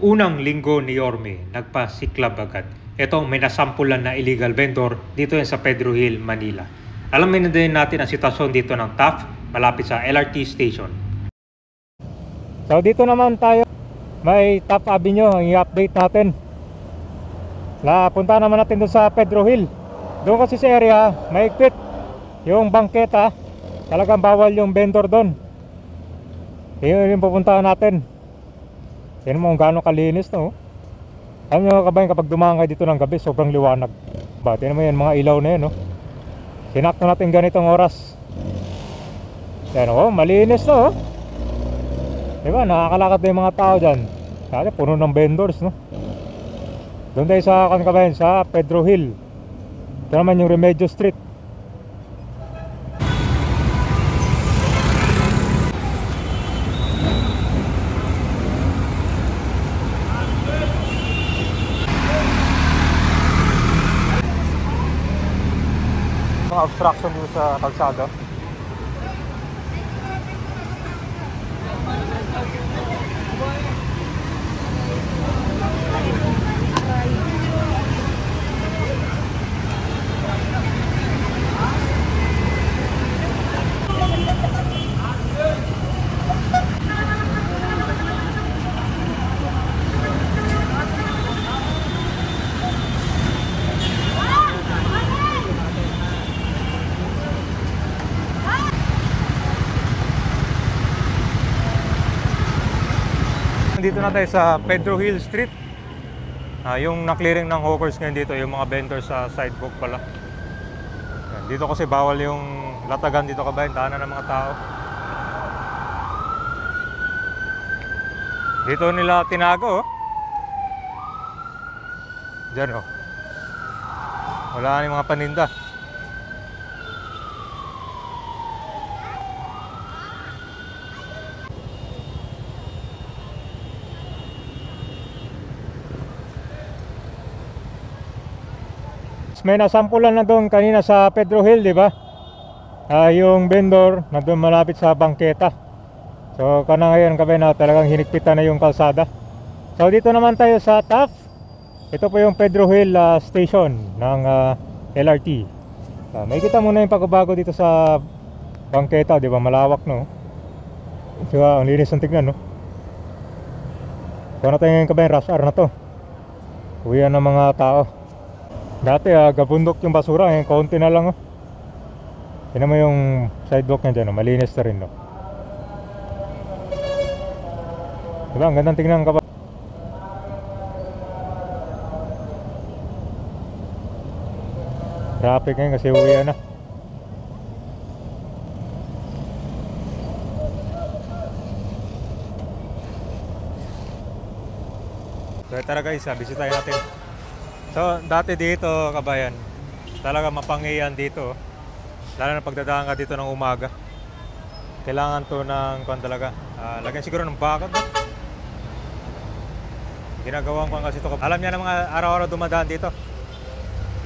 Unang linggo ni Yorme, nagpasiklab agad. Ito may nasampulan na illegal vendor dito yan sa Pedro Hill, Manila. Alamin na din natin ang sitwasyon dito ng TAF malapit sa LRT station. So dito naman tayo, may TAF Avenue, ang i-update natin. Punta naman natin doon sa Pedro Hill. Doon kasi sa area, maigpit yung bangketa. Talagang bawal yung vendor doon. Yun yung pupuntahan natin. Tignan mo kung gaano kalinis, no? Alam nyo kabayan, kapag dumaan kayo dito ng gabi, sobrang liwanag. Tignan mo yan, mga ilaw na yan, no? Sinakto natin ganitong oras. Yan, oh, malinis, no? Diba, nakakalakad na yung mga tao dyan. Dati puno ng vendors, no? Doon tayo sa kabayan, sa Pedro Hill. Ito naman yung Remedios Street. Obstruction dito sa kalsada. Dito na tayo sa Pedro Hill Street. Yung na-clearing ng hawkers ngayon dito, yung mga vendors sa sidewalk pala. Yan, dito kasi bawal yung latagan dito kabayan, daanan ng mga tao. Dito nila tinago, oh. Diyan, oh. Wala na yung mga paninda. May nasampulan na doon kanina sa Pedro Hill, di ba? Yung vendor na doon malapit sa bangketa. So kana ngayon kabayan na talagang hinigpitan na yung kalsada. So dito naman tayo sa TAF. Ito po yung Pedro Hill station ng LRT. May kita muna yung pagbabago dito sa bangketa, di ba? Malawak, no? So ang linis ng tignan, no? Kung na tayo ngayon kabayan, rush hour na to. Uwian ng mga tao. Dati gabundok yung basura, ngayon konti na lang, oh. Tignan mo yung sidewalk niya dyan, oh. Malinis na rin, no? Diba, ang gandang tingnan ka ba? Traffic ngayon kasi uwian na. So tara guys, bisitahin natin. So, dati dito, kabayan, talaga mapangiyan dito. Lalo na pagdadaan ka dito ng umaga. Kailangan to ng kung talaga. Lagyan siguro ng bakod. Ginagawan ko kasi ito. Alam niya ng mga araw-araw dumadaan dito.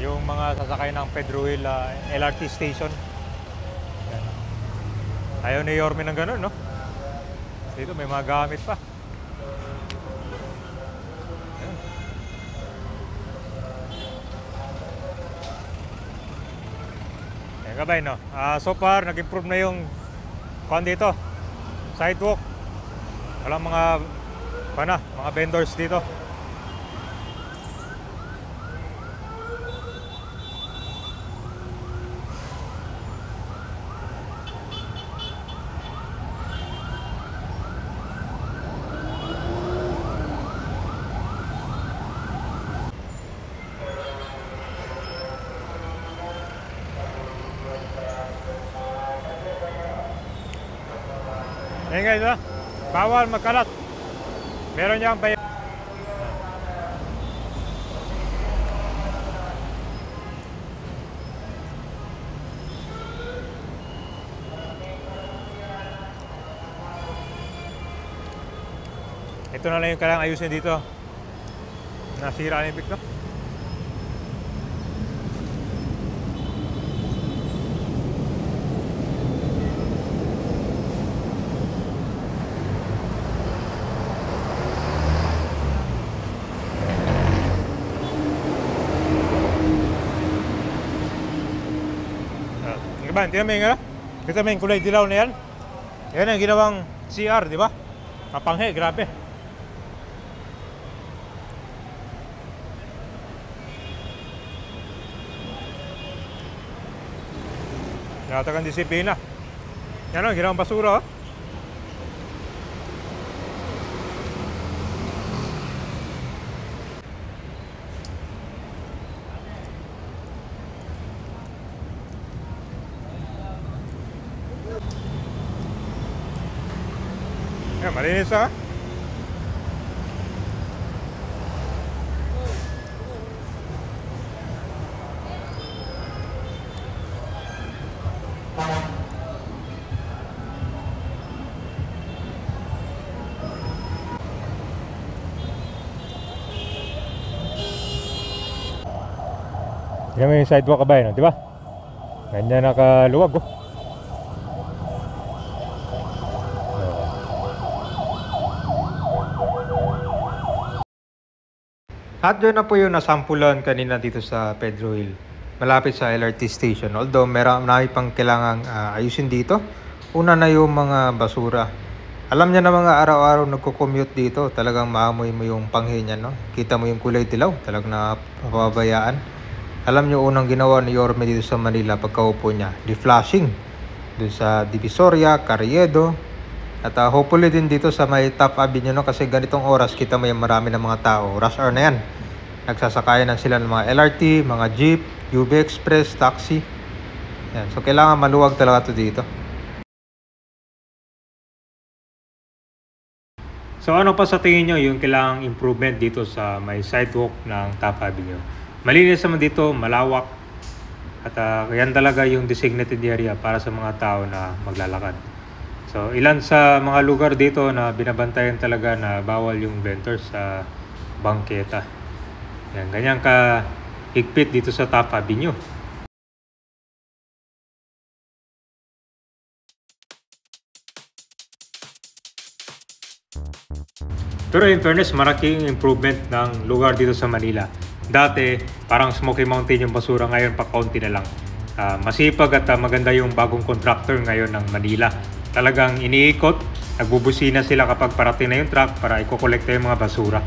Yung mga sasakay ng Pedro Hill LRT station. Yan. Ayaw ni Yorme ng ganun, no? Dito may mga gamit pa. Gabay, no? So far nag-improve na yung dito, sidewalk. Walang mga vendors dito. Ayan guys, bawal magkalat. Meron niyang bayan. Ito na lang yung kailangang ayusin dito. Nasira na yung bigto. Diba? Tingnan mo yung, kita mo yung kulay dilaw na yan. Yan ang ginawang CR, di ba? Kapanghe, grabe. Nakatagang disiplina. Yan ang ginawang basura, oh. Yan, malinis, ha? Yan mo yung sidewalk kabay, no? Di ba? Ganyan nakaluwag, oh. At yun na po yung nasampulan kanina dito sa Pedro Hill, malapit sa LRT station. Although marami pang kailangang ayusin dito. Una na yung mga basura. Alam niya na mga araw-araw nagko-commute dito, talagang maamoy mo yung panghe niya, no? Kita mo yung kulay dilaw, talagang napapabayaan. Alam niyo unang ginawa ni Yorme dito sa Manila pagkaupo niya, deflashing doon sa Divisoria, Carriedo. At hopefully din dito sa may Top Avenue, no? Kasi ganitong oras kita mo yung marami ng mga tao. Rush hour na yan. Nagsasakayan na sila ng mga LRT, mga jeep, UB Express, taxi. Yan. So kailangan maluwag talaga to dito. So ano pa sa tingin nyo yung kailangang improvement dito sa may sidewalk ng Top Avenue? Malinis naman dito, malawak. At yan talaga yung designated area para sa mga tao na maglalakad. So ilan sa mga lugar dito na binabantayan talaga na bawal yung vendors sa bangketa. Yan, ganyan ka higpit dito sa Top Avenue. Pero in fairness, malaking improvement ng lugar dito sa Manila. Dati, parang Smoky Mountain yung basura, ngayon pa kaunti na lang. Masipag at maganda yung bagong contractor ngayon ng Manila. Talagang iniikot, nagbubusina sila kapag parating na yung truck para i-collect yung mga basura.